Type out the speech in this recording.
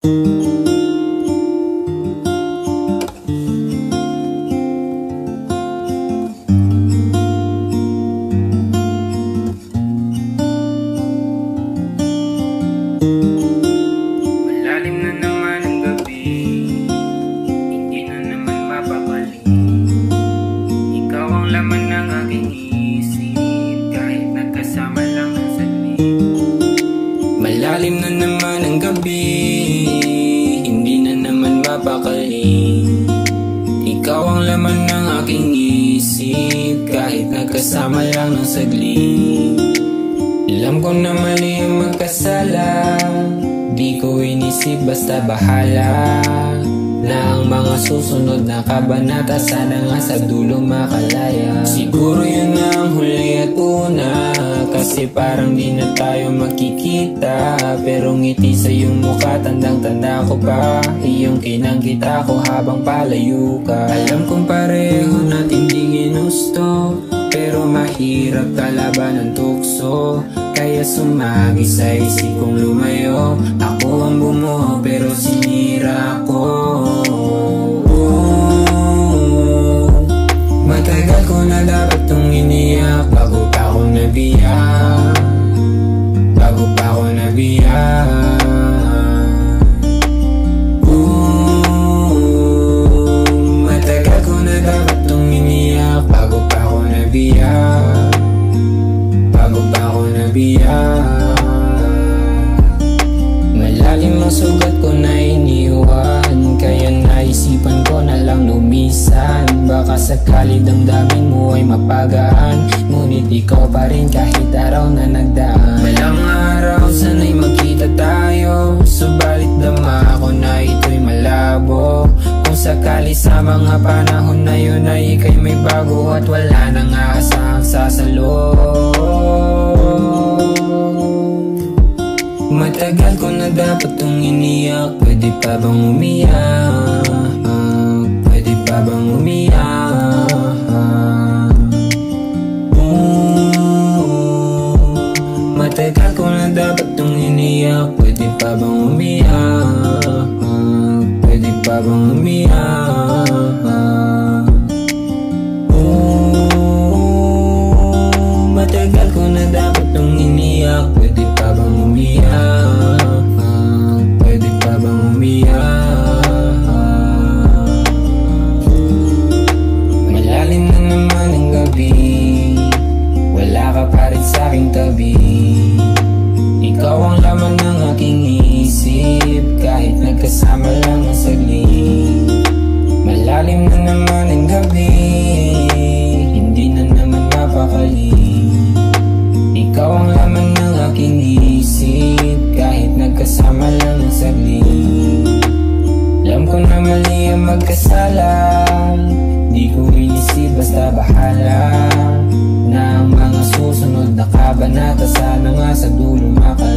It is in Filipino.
Malalim na naman ang gabi, hindi na naman mapapali. Ikaw ang laman ng aking isip, kahit nagkasama lang ng saglit. Malalim na naman ang gabi, hindi na naman mapakali. Ikaw ang laman ng aking isip, kahit nagkasama lang ng saglit. Alam ko na mali ang magkasala, di ko inisip basta bahala na ang mga susunod na kabanata sana nga sa dulo makalaya. Siguro yun na ang huli at una, kasi parang di na tayo makikita. Pero ngiti sa iyong mukha, tandang-tanda ko pa iyong kinangkita ko habang palayo ka. Alam kong pareho natin di ginusto, pero mahirap kalaban ng tukso. Kaya sumagi sa isip kong lumayo. Ako ang bumuo pero sinira ko. Matagal ko na dapat tong iniyak, bago pa ako nabiyak, bago pa ako nabiyak. Matagal ko na dapat tong iniyak, bago pa ako nabiyak, bago pa ako nabiyak. Malalim ang sugat ko na iniwan, kaya naisipan ko na lang lumisan. Baka sakali damdamin mo ay mapagaan, ngunit ikaw pa rin kahit araw na nagdaan. Walang araw sana'y magkita tayo, subalit dama ako na ito'y malabo. Kung sakali sa mga panahon na yun ay ika'y may bago at wala nang aasahang sasalo. Matagal ko na dapat tong iniyak, pwede pa bang umiyak? Pwede pa bang umiyak? Matagal ko na dapat tong iniyak, pwede pa bang umiyak? Pwede pa bang umiyak? Matagal ko na dapat tong iniyak, pwede pa bang umiyak? Pwede pa bang umiyak? Malalim na naman ang gabi, wala ka pa rin sa'king tabi. Ikaw ang laman ng aking isip, kahit nagkasama lang ang saglit. Malalim na naman ang gabi, hindi na naman mapakali. Ikaw ang laman ng aking isip, kahit nagkasama lang ng saglit. Alam ko na mali ang magkasala, di ko inisip basta bahala na ang mga susunod na kabanata sana nga sa dulo makalaya.